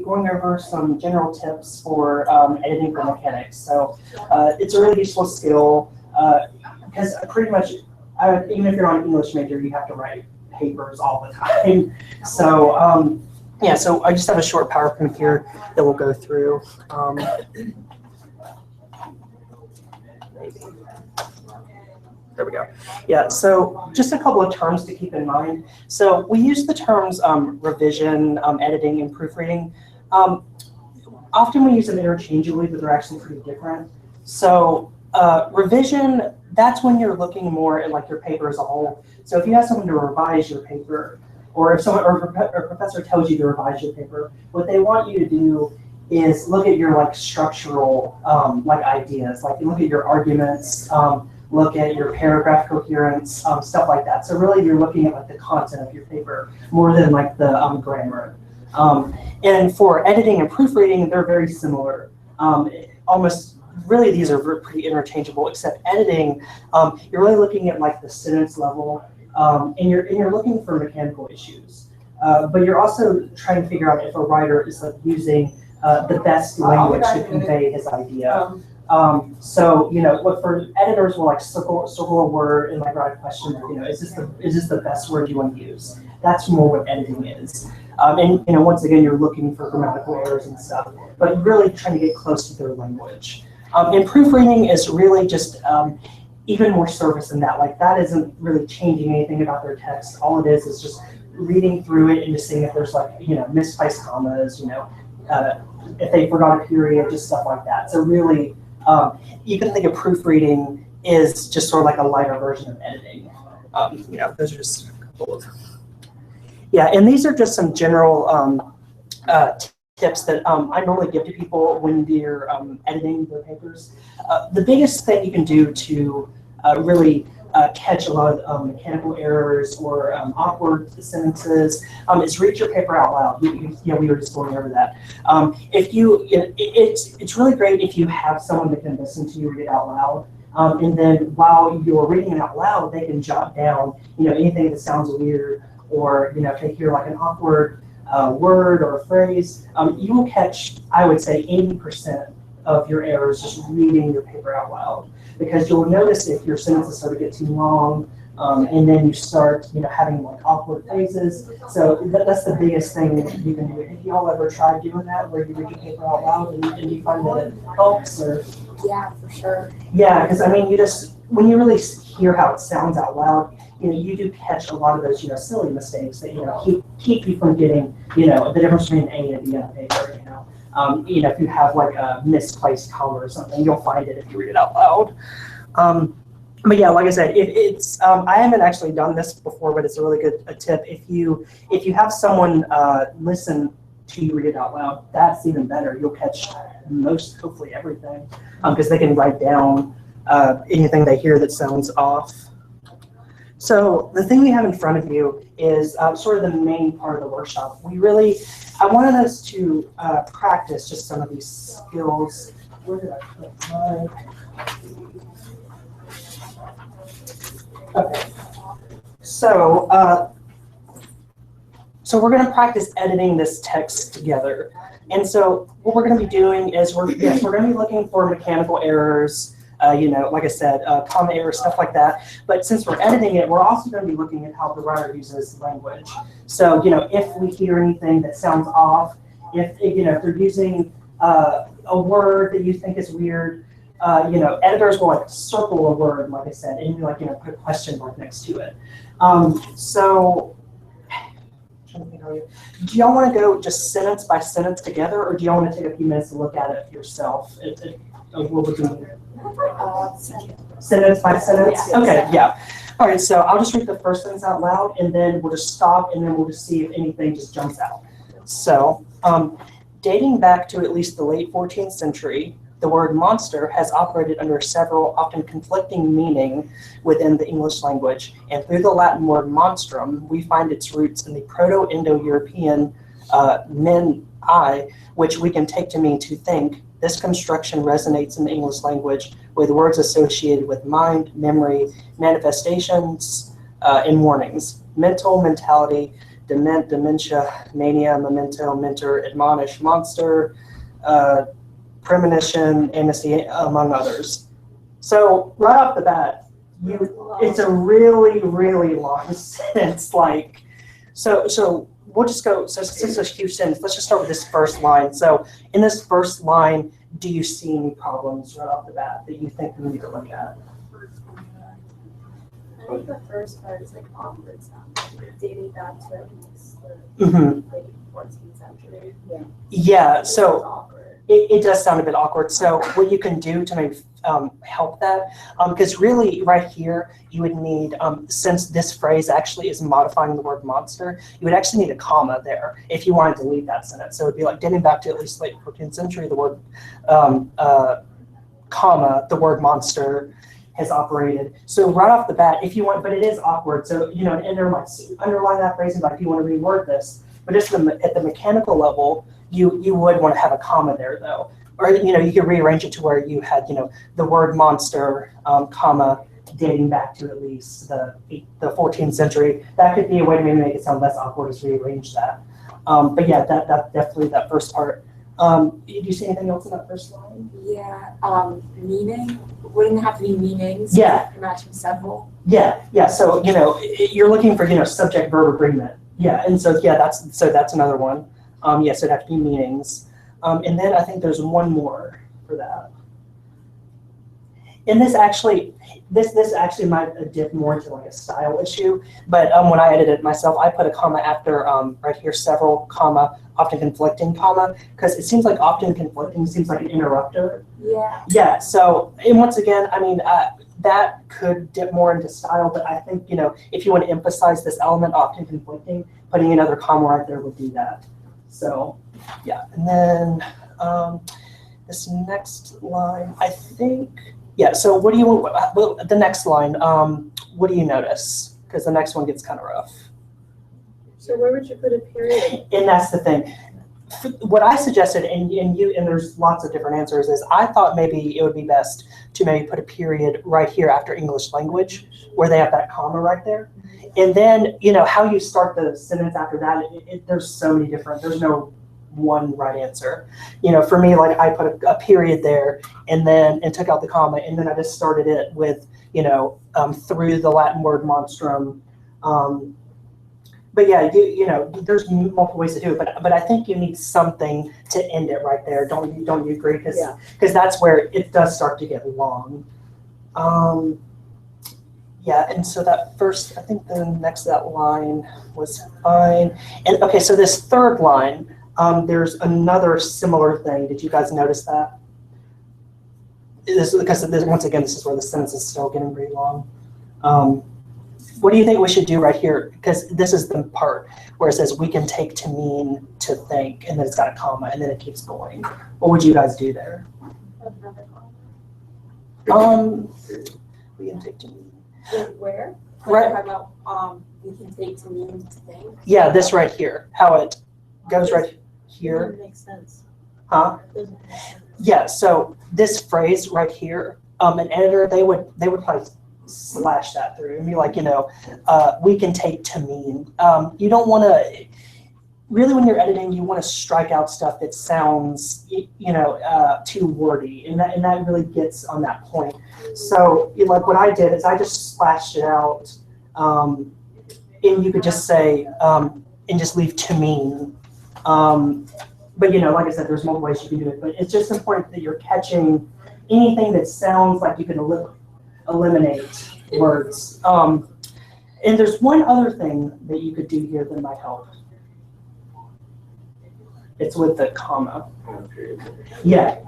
going over some general tips for editing for mechanics. So it's a really useful skill because pretty much, even if you're not an English major, you have to write papers all the time. So yeah, so I just have a short PowerPoint here that we'll go through. There we go. Yeah, so just a couple of terms to keep in mind. So we use the terms revision, editing, and proofreading. Often we use them interchangeably, but they're actually pretty different. So revision, that's when you're looking more at like your paper as a whole. So if you have someone to revise your paper, or if someone or a professor tells you to revise your paper, what they want you to do is look at your like structural like ideas, like you look at your arguments, look at your paragraph coherence, stuff like that. So really you're looking at like the content of your paper more than like the grammar. And for editing and proofreading, they're very similar. Almost really these are pretty interchangeable, except editing, you're really looking at like the sentence level, and you're looking for mechanical issues. But you're also trying to figure out if a writer is like using the best language to convey his idea. So, you know, what for editors will like circle a word and like write a question, you know, is this the best word you want to use? That's more what editing is. And, you know, once again, you're looking for grammatical errors and stuff, but you're really trying to get close to their language. And proofreading is really just even more surface than that. Like that isn't really changing anything about their text. All it is just reading through it and just seeing if there's like, you know, misplaced commas, you know, if they forgot a period, just stuff like that. So really, you can think of proofreading is just sort of like a lighter version of editing. You know, those are just a couple of, yeah, and these are just some general tips that I normally give to people when they're editing their papers. The biggest thing you can do to really catch a lot of mechanical errors or awkward sentences is read your paper out loud. Yeah, we were just going over that. It's really great if you have someone that can listen to you read out loud. And then while you're reading it out loud, they can jot down, you know, anything that sounds weird, or, you know, if they hear like an awkward word or a phrase, you will catch, I would say, 80% of your errors just reading your paper out loud. Because you'll notice if your sentences start to get too long, and then you start, you know, having like awkward phrases. So that's the biggest thing that you can do. Have y'all ever tried doing that, where you read your paper out loud and you find that it helps? Or yeah, for sure. Yeah, because I mean, when you really hear how it sounds out loud, you know, you do catch a lot of those, you know, silly mistakes that, you know, keep you from getting, you know, the difference between A and B on paper. You know, if you have like a misplaced comma or something, you'll find it if you read it out loud. But yeah, like I said, it's I haven't actually done this before, but it's a really good tip. If you have someone listen to you read it out loud, that's even better. You'll catch hopefully everything, because they can write down anything they hear that sounds off. So the thing we have in front of you is sort of the main part of the workshop. I wanted us to practice just some of these skills. Where did I put my? Okay. So we're going to practice editing this text together. And so what we're going to be doing is we're going to be looking for mechanical errors. You know, like I said, comma errors, stuff like that. But since we're editing it, we're also going to be looking at how the writer uses language. So, you know, if we hear anything that sounds off, if they're using a word that you think is weird, you know, editors will like circle a word, like I said, and like, you know, put a question mark next to it. So, do y'all want to go just sentence by sentence together, or do y'all want to take a few minutes to look at it yourself? What we're doing here. Sentence by sentence? Yeah. Okay, yeah. All right, so I'll just read the first sentence out loud, and then we'll just stop, and then we'll just see if anything just jumps out. So, dating back to at least the late 14th century, the word monster has operated under several, often conflicting meaning within the English language, and through the Latin word monstrum, we find its roots in the Proto-Indo-European men-I, which we can take to mean to think. This construction resonates in the English language with words associated with mind, memory, manifestations, and warnings. Mental, mentality, dement, dementia, mania, memento, mentor, admonish, monster, premonition, amnesty, among others. So right off the bat, it's a really, really long sentence. Like, so we'll just go. So this is a huge sentence. Let's just start with this first line. So in this first line, do you see any problems right off the bat that you think we need to look at? I think the first part is like awkward sound, dating back to at least the like 14th century. Yeah. So Awkward. it does sound a bit awkward. So what you can do to maybe help that, because really right here you would need, since this phrase actually is modifying the word monster, you would actually need a comma there if you wanted to leave that sentence. So it would be like dating back to at least late 14th century, the word comma, the word monster has operated. So right off the bat, if you want, but it is awkward. So, you know, an editor might underline that phrase and like, if you want to reword this, but just at the mechanical level, you would want to have a comma there though. Or, you know, you could rearrange it to where you had, you know, the word monster, comma, dating back to at least the 14th century. That could be a way to maybe make it sound less awkward as rearrange that. But yeah, that definitely that first part. Do you see anything else in that first line? Yeah, meaning, wouldn't it have to be meanings? Yeah. Matching several. Yeah. So, you know, you're looking for, you know, subject-verb agreement. Yeah, and so yeah, that's another one. Yeah, so it'd have to be meanings. And then I think there's one more for that. And this actually might dip more into like a style issue, but when I edited it myself, I put a comma after right here, several, comma, often conflicting, comma, because it seems like often conflicting seems like an interrupter. Yeah. Yeah, so, and once again, I mean, that could dip more into style, but I think, you know, if you want to emphasize this element, often conflicting, putting another comma right there would do that. So, yeah, and then this next line, I think, yeah, so what do you, well, the next line, what do you notice? Because the next one gets kind of rough. So where would you put a period? And that's the thing. What I suggested, and there's lots of different answers, is I thought maybe it would be best to maybe put a period right here after English language, where they have that comma right there. And then, you know, how you start the sentence after that, there's so many different, there's no one right answer. You know, for me, like I put a period there and took out the comma, and then I just started it with, you know, through the Latin word monstrum. But yeah, you know, there's multiple ways to do it, but I think you need something to end it right there. Don't you agree? Because that's where it does start to get long. Yeah, and so that first, I think the next that line was fine. And okay, so this third line, there's another similar thing. Did you guys notice that? Once again, this is where the sentence is still getting pretty long. What do you think we should do right here? Because this is the part where it says we can take to mean to think, and then it's got a comma, and then it keeps going. What would you guys do there? Another comma. We can take to mean. Where? Right. How about we can take to mean to think? Yeah, this right here. How it goes right here. Doesn't make sense. Huh? Doesn't make sense. Yeah. So this phrase right here, an editor they would probably slash that through and be like, you know, we can take to mean. You don't want to. Really, when you're editing, you want to strike out stuff that sounds, you know, too wordy, and that really gets on that point. So, you know, like what I did is I just slashed it out, and you could just say, and just leave to mean. But you know, like I said, there's multiple ways you can do it. But it's just important that you're catching anything that sounds like you can eliminate words. And there's one other thing that you could do here that might help. It's with the comma. Yeah,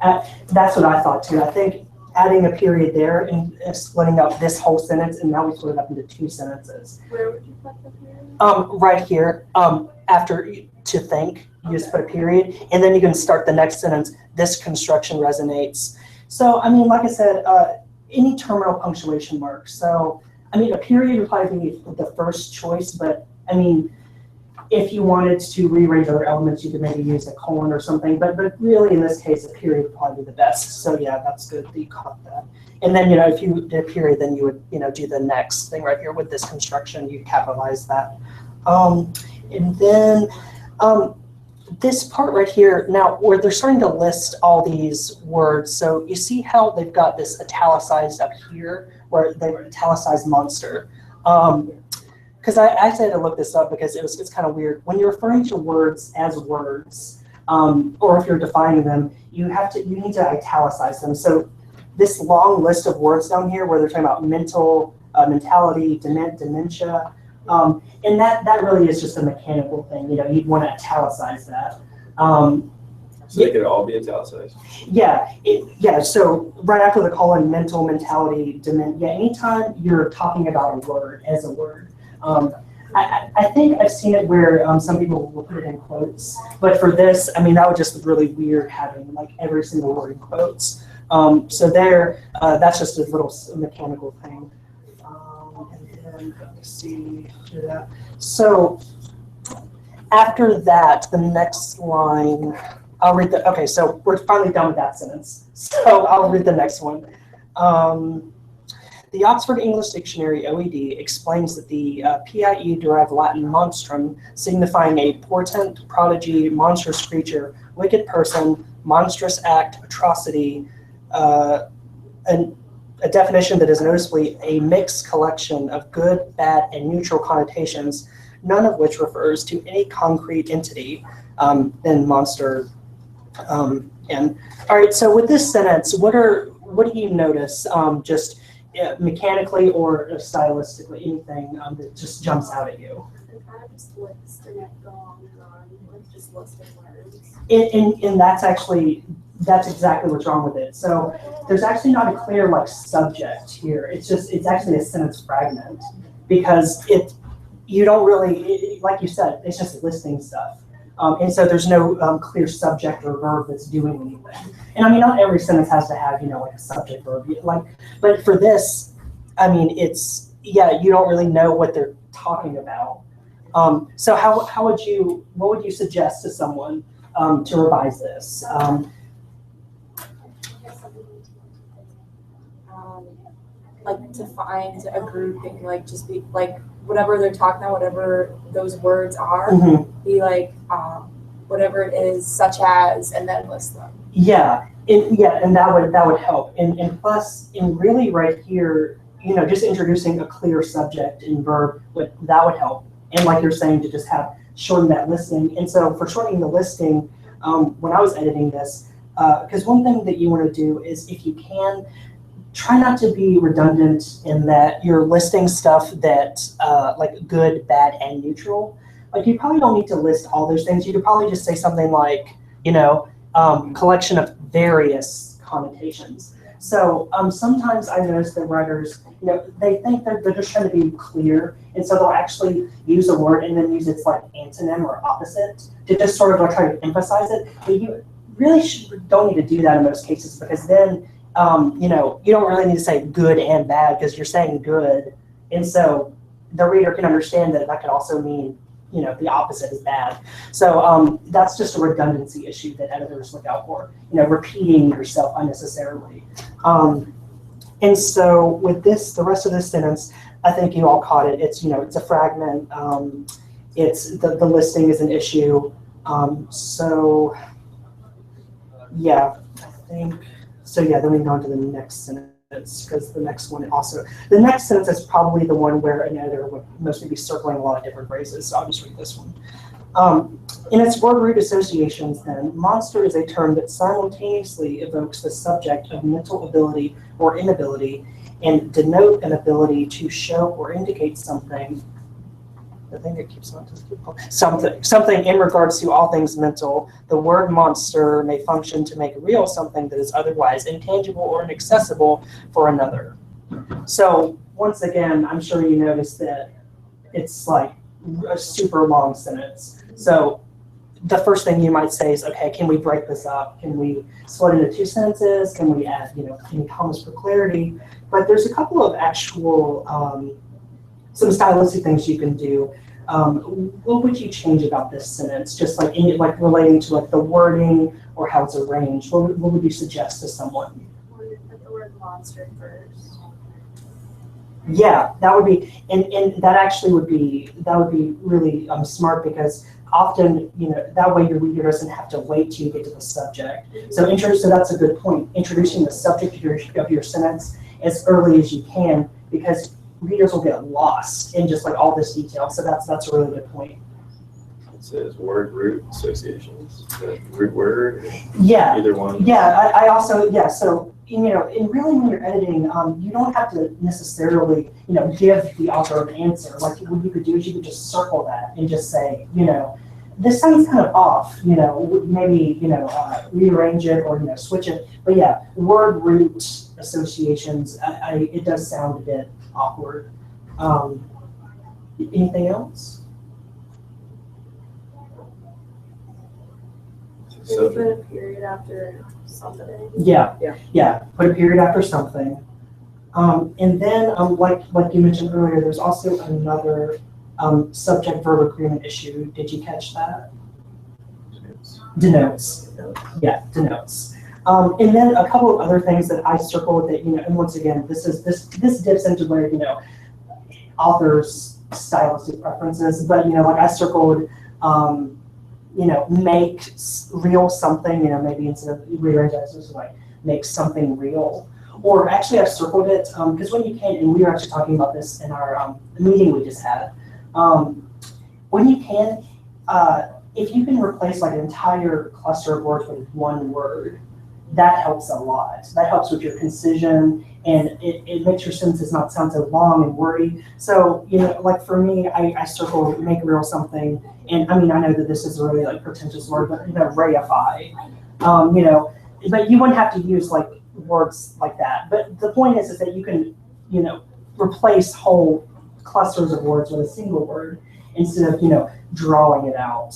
that's what I thought too. I think adding a period there and splitting up this whole sentence, and now we split it up into two sentences. Where would you put the period? Right here, after to think, you just put a period, and then you can start the next sentence. This construction resonates. So, I mean, like I said, any terminal punctuation mark. So, I mean, a period would probably be the first choice, but I mean, if you wanted to rearrange other elements, you could maybe use a colon or something, but really in this case, a period would probably be the best. So yeah, that's good that you caught that. And then, you know, if you did a period, then you would, you know, do the next thing right here with this construction, you capitalize that. And And then this part right here, now where they're starting to list all these words, so you see how they've got this italicized up here, where they were italicized monster. Because I had to look this up because it's kind of weird. When you're referring to words as words, or if you're defining them, you need to italicize them. So this long list of words down here where they're talking about mental, mentality, dementia, and that really is just a mechanical thing. You know, you'd want to italicize that. So they could all be italicized. Yeah, so right after the colon, mental, mentality, dementia, anytime you're talking about a word as a word. I think I've seen it where some people will put it in quotes, but for this, I mean, that would just be really weird having like every single word in quotes. So there, that's just a little mechanical thing. And then, let's see, so after that, the next line, I'll read okay, so we're finally done with that sentence. So I'll read the next one. The Oxford English Dictionary, OED, explains that the PIE-derived Latin monstrum, signifying a portent, prodigy, monstrous creature, wicked person, monstrous act, atrocity, and a definition that is noticeably a mixed collection of good, bad, and neutral connotations, none of which refers to any concrete entity, then monster. And all right, so with this sentence, what do you notice, just mechanically or stylistically, anything that just jumps out at you? It kind of just lists and it go on and on, like just listing words. And that's exactly what's wrong with it. So there's actually not a clear like subject here. It's actually a sentence fragment because you don't really, like you said, it's just listing stuff. And so there's no clear subject or verb that's doing anything. And I mean, not every sentence has to have, like a subject verb. But for this, I mean, you don't really know what they're talking about. So what would you suggest to someone to revise this? Like to find a grouping, like just be like whatever they're talking about, whatever those words are, be like whatever it is, such as, and then list them. Yeah, and that would help. And plus, in really right here, just introducing a clear subject and verb, that would help. And like you're saying, to just shorten that listing. And so for shortening the listing, when I was editing this, because one thing that you want to do is, if you can, try not to be redundant in that you're listing stuff that like good, bad, and neutral. Like you probably don't need to list all those things. You could probably just say something like, collection of various connotations. So sometimes I notice that writers, they think they're just trying to be clear, and so they'll actually use a word and then use its like antonym or opposite to just sort of like try to emphasize it. But you really don't need to do that in most cases, because then you don't really need to say good and bad, because you're saying good, and so the reader can understand that could also mean the opposite is bad. So that's just a redundancy issue that editors look out for, repeating yourself unnecessarily. And so with this, the rest of this sentence, I think you all caught it. It's it's a fragment. It's the listing is an issue. So yeah, I think. So yeah, then we go on to the next sentence, because the next sentence is probably the one where an editor would mostly be circling a lot of different phrases. So I'll just read this one. In its word root associations, then, monster is a term that simultaneously evokes the subject of mental ability or inability and denote an ability to show or indicate something. I think it keeps on something in regards to all things mental. The word monster may function to make real something that is otherwise intangible or inaccessible for another. So once again, I'm sure you noticed that it's like a super long sentence. So the first thing you might say is, okay, can we break this up? Can we split it into two sentences? Can we add, any commas for clarity? But there's a couple of actual some stylistic things you can do. What would you change about this sentence? Just like relating to like the wording or how it's arranged. What would you suggest to someone? Or put the word monster first. Yeah, that would be, and that actually would be really smart, because often, that way your reader doesn't have to wait till you get to the subject. So that's a good point. Introducing the subject of your sentence as early as you can, because readers will get lost in just like all this detail. So that's a really good point. It says word root associations. Root word. Yeah. Either one. Yeah. I also so and really when you're editing, you don't have to necessarily give the author an answer. Like what you could do is you could just circle that and just say this sounds kind of off. Maybe rearrange it or switch it. But yeah, word root associations. It does sound a bit awkward. Anything else? Maybe put a period after something. Yeah. Put a period after something. And then, like you mentioned earlier, there's also another subject-verb agreement issue. Did you catch that? Denotes. Yeah, denotes. And then a couple of other things that I circled that, and once again, this dips into where, authors' stylistic preferences, but, like I circled, make real something, maybe instead of rearrange it, it's like make something real. Or actually I've circled it, because when you can, and we were actually talking about this in our meeting we just had, when you can, if you can replace like an entire cluster of words with one word, that helps a lot. That helps with your concision, and it makes your sentences not sound so long and wordy. So, like for me, I circle make real something, and I mean, I know that this is a really like pretentious word, but reify, but you wouldn't have to use like words like that. But the point is that you can, replace whole clusters of words with a single word instead of, drawing it out.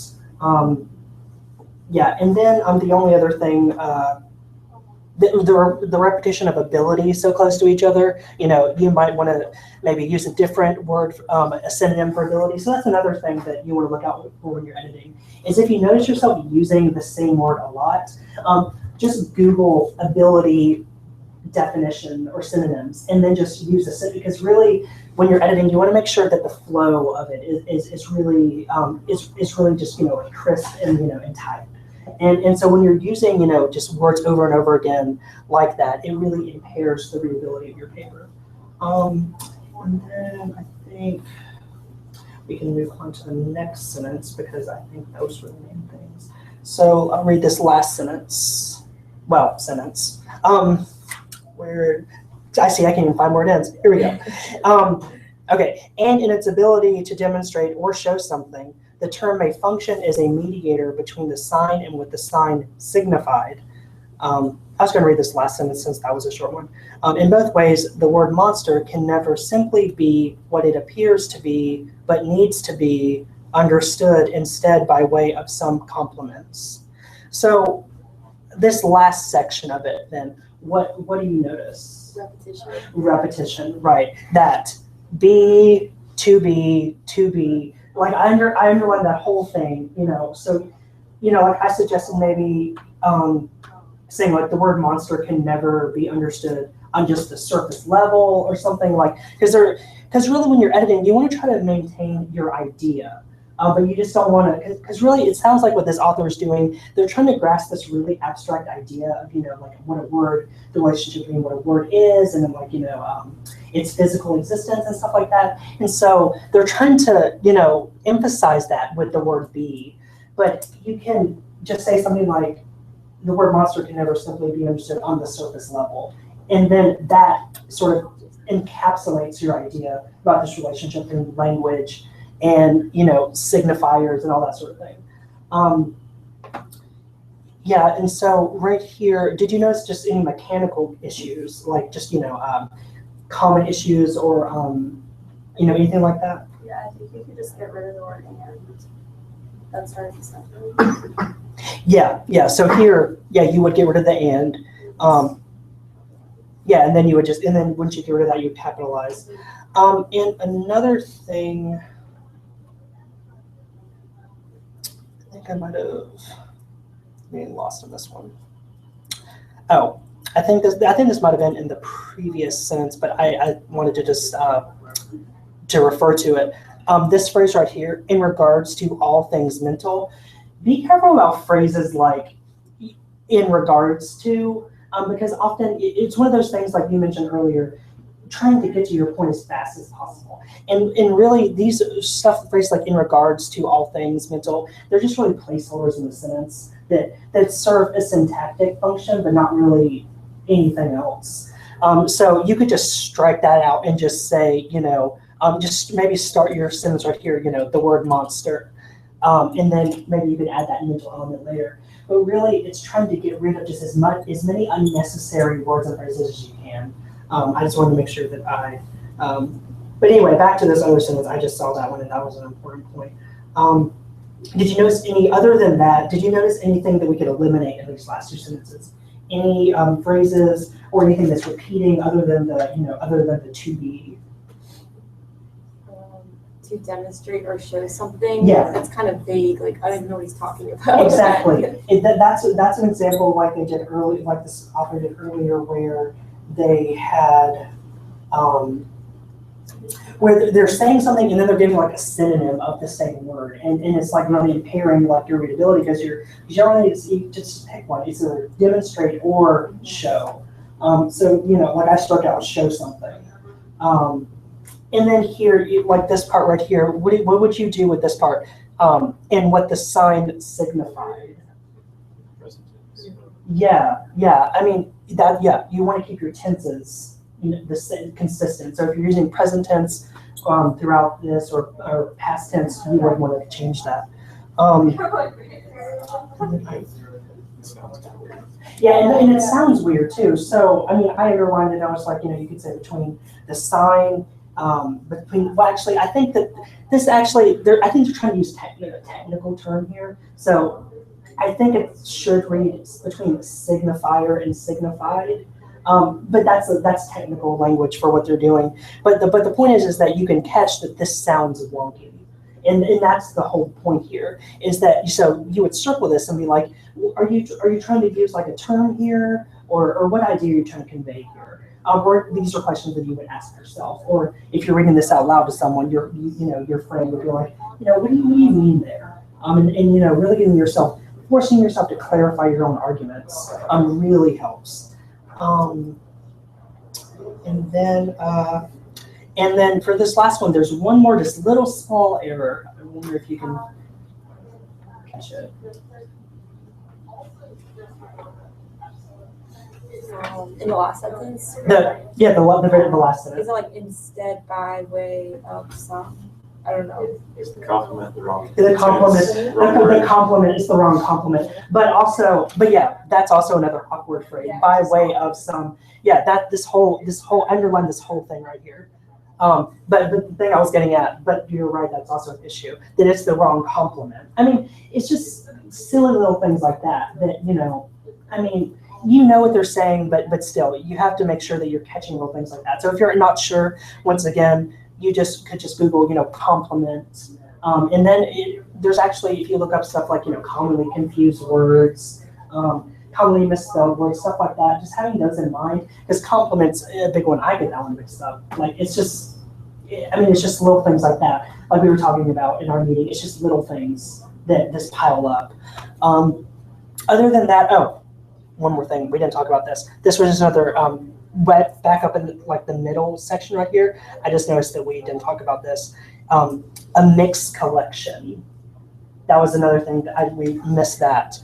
Yeah, and then the only other thing, the repetition of abilities so close to each other, you might want to maybe use a different word, a synonym for ability. So that's another thing that you want to look out for when you're editing, is if you notice yourself using the same word a lot, just Google ability definition or synonyms, and then just use a because really when you're editing, you want to make sure that the flow of it is really just crisp and tight. And so when you're using, just words over and over again like that, it really impairs the readability of your paper. And then I think we can move on to the next sentence, because I think those were the main things. So I'll read this last sentence. Well, sentence. Where I see I can't even find where it ends. Here we go. Okay, and in its ability to demonstrate or show something, the term may function as a mediator between the sign and what the sign signified. I was going to read this last sentence since that was a short one. In both ways, the word monster can never simply be what it appears to be, but needs to be understood instead by way of some complements. So this last section of it, then, what do you notice? Repetition. Repetition, right. That be, to be, like I underlined that whole thing, so, like I suggested maybe saying like the word monster can never be understood on just the surface level or something, like, because really when you're editing, you want to try to maintain your idea. But you just don't want to, because really it sounds like what this author is doing, they're trying to grasp this really abstract idea of, like what a word, the relationship between what a word is, and then like, its physical existence and stuff like that. And so they're trying to, emphasize that with the word be. But you can just say something like, the word monster can never simply be understood on the surface level. And then that sort of encapsulates your idea about this relationship in language and signifiers and all that sort of thing. Yeah, and so right here, did you notice just any mechanical issues, like just common issues or anything like that? Yeah, I think you could just get rid of the word and. That's hard to say. Yeah. So here, you would get rid of the and. Yeah, and then you would and then once you get rid of that, you capitalize. And another thing, I think I might have been lost on this one. Oh, I think this might have been in the previous sentence, but I wanted to just to refer to it. This phrase right here, in regards to all things mental, be careful about phrases like in regards to, because often it's one of those things like you mentioned earlier, trying to get to your point as fast as possible. And really these phrases like in regards to all things mental, they're just really placeholders in the sentence that serve a syntactic function, but not really anything else. So you could just strike that out and just say, just maybe start your sentence right here, the word monster. And then maybe you could add that mental element later. But really, it's trying to get rid of just as many unnecessary words and phrases as you can. I just wanted to make sure that but anyway, back to this other sentence. I just saw that one, and that was an important point. Did you notice other than that, did you notice anything that we could eliminate in these last two sentences? Any phrases or anything that's repeating other than the to be? To demonstrate or show something. Yeah. That's kind of vague. Like I don't even know what he's talking about. Exactly. That's an example like they did early, like this author did earlier, where they had where they're saying something and then they're giving like a synonym of the same word, and it's like really impairing like your readability because you just pick one. It's either demonstrate or show. So like I struck out show something. And then here, like this part right here, what would you do with this part? And what the sign signified? Yeah. I mean, you want to keep your tenses consistent. So if you're using present tense throughout this or past tense, you would want to change that. Yeah, and it sounds weird too. So, I mean, I underlined it. I was like, you could say between the sign, actually, I think that this actually, I think they're trying to use a technical term here. So I think it should read between signifier and signified. But that's technical language for what they're doing. But the point is that you can catch that this sounds wonky. And that's the whole point here, is that so you would circle this and be like, are you trying to use like a term here, or what idea are you trying to convey here? Or these are questions that you would ask yourself. Or if you're reading this out loud to someone, your friend would be like, what do you mean there? And really forcing yourself to clarify your own arguments really helps. And then for this last one, there's one more just little small error. I wonder if you can catch it. In the last sentence? The last sentence. Is it like instead, by way of some? I don't know. Is the compliment the wrong? The compliment is the wrong compliment. But yeah, that's also another awkward phrase. Yeah, by way of some. Yeah, this whole underline this whole thing right here. But the thing I was getting at, but you're right, that's also an issue, that it's the wrong complement. I mean, it's just silly little things like that, I mean, what they're saying, but still, you have to make sure that you're catching little things like that. So if you're not sure, once again, you could just Google, complement. And then there's actually, if you look up stuff like, commonly confused words, commonly misspelled words, stuff like that, just having those in mind, because compliment's a big one. I get that one mixed up. Like, it's just little things like that, like we were talking about in our meeting. It's just little things that just pile up. Other than that, one more thing, we didn't talk about this. This was another, back up in the middle section right here, I just noticed that we didn't talk about this. A mixed collection. That was another thing that we missed that.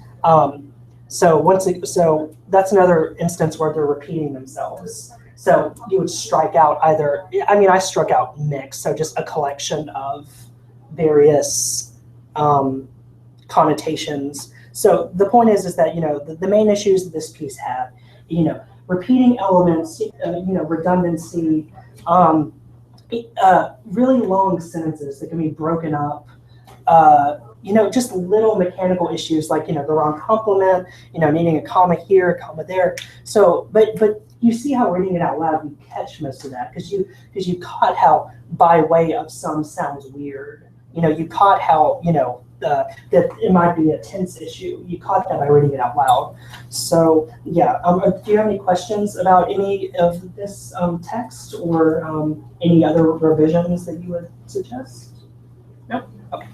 So that's another instance where they're repeating themselves. So you would strike out I struck out mix, so just a collection of various connotations. So the point is that, the main issues that this piece had, repeating elements, redundancy, really long sentences that can be broken up, just little mechanical issues like, the wrong complement, needing a comma here, a comma there. So, but you see how reading it out loud, you catch most of that because you caught how by way of some sounds weird. You caught how, that it might be a tense issue. You caught that by reading it out loud. So yeah, do you have any questions about any of this text or any other revisions that you would suggest? No? Okay.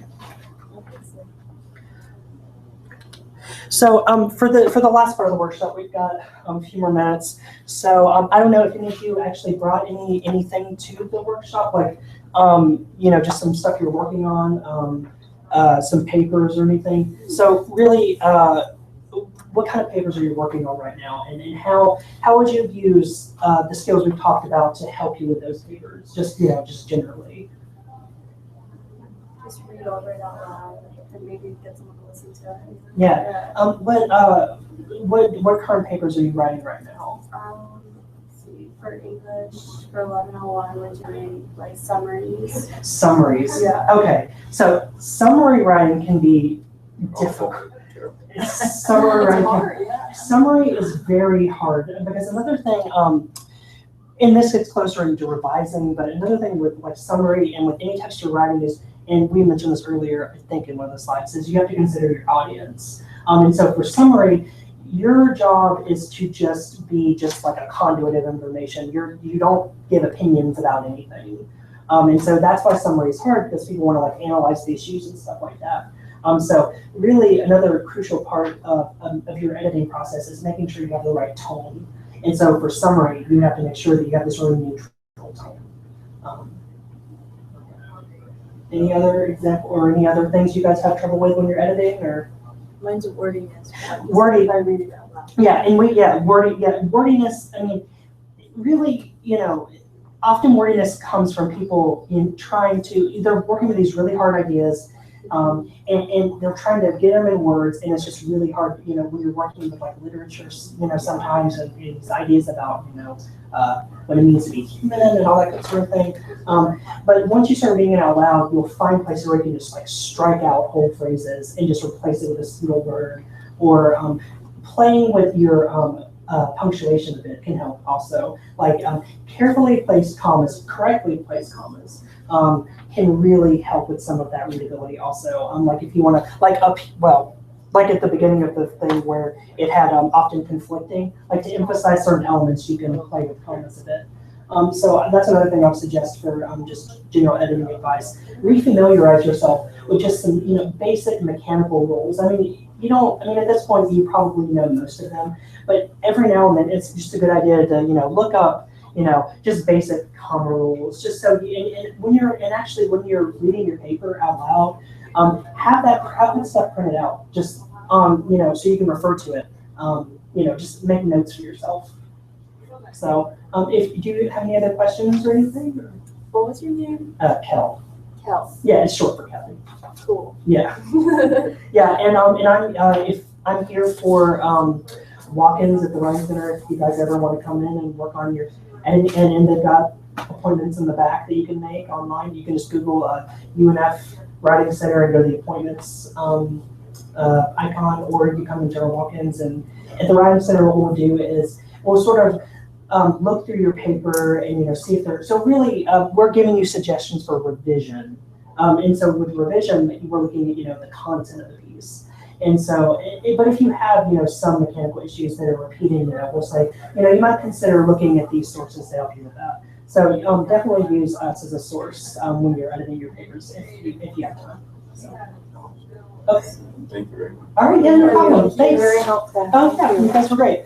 So for the last part of the workshop, we've got a few more minutes. So I don't know if any of you actually brought anything to the workshop, like just some stuff you're working on, some papers or anything. So really, what kind of papers are you working on right now, and how would you use the skills we've talked about to help you with those papers? Just just generally. Just read over it out loud and maybe get someone to listen to it. Yeah. What current papers are you writing right now? Let's see, for English, for 1101, we're doing like summaries. Summaries. Yeah. Okay. So summary writing can be difficult. Summary is very hard because another thing, and this gets closer into revising, but another thing with like summary and with any text you're writing is, and we mentioned this earlier, I think in one of the slides, is you have to consider your audience. And so for summary, your job is to just be like a conduit of information. You don't give opinions about anything. And so that's why summary is hard, because people want to like analyze the issues and stuff like that. So really another crucial part of your editing process is making sure you have the right tone. And so for summary, you have to make sure that you have this really neutral tone. Any other example or any other things you guys have trouble with when you're editing, or? Mine's wordiness. Wording. I read it out loud. Yeah, and wordiness. I mean, really, often wordiness comes from people trying to, they're working with these really hard ideas, and they're trying to get them in words, and it's just really hard, when you're working with like literature, sometimes, and these ideas about, what it means to be human and all that sort of thing. But once you start reading it out loud, you'll find places where you can just like strike out whole phrases and just replace it with a single word, or playing with your punctuation a bit can help also. Like carefully placed commas, correctly placed commas can really help with some of that readability also. Like if you want to, like at the beginning of the thing where it had often conflicting, like to emphasize certain elements, you can play with commas a bit. So that's another thing I would suggest for just general editing advice. Refamiliarize yourself with just some basic mechanical rules. I mean, at this point you probably know most of them, but every now and then it's just a good idea to look up just basic comma rules, just so when you're reading your paper out loud, have that stuff printed out, just so you can refer to it. Just make notes for yourself. So, do you have any other questions or anything? What was your name? Kel. Kel. Yeah, it's short for Kelly. Cool. Yeah. Yeah, and I'm here for walk-ins at the Writing Center if you guys ever want to come in and work on your, and they've got appointments in the back that you can make online. You can just Google UNF Writing Center and go to the appointments icon, or you come into our walk-ins. And at the Writing Center, what we'll do is we'll sort of look through your paper and see if there. So really, we're giving you suggestions for revision. And so with revision, we're looking at the content of the piece. And so, but if you have some mechanical issues that are repeating, we'll say you might consider looking at these sources to help you with that. So definitely use us as a source when you're editing your papers if you have time. So. Okay. Thank you very much. All right, yeah, no problem. Thanks. Very helpful. Oh yeah, you guys were great.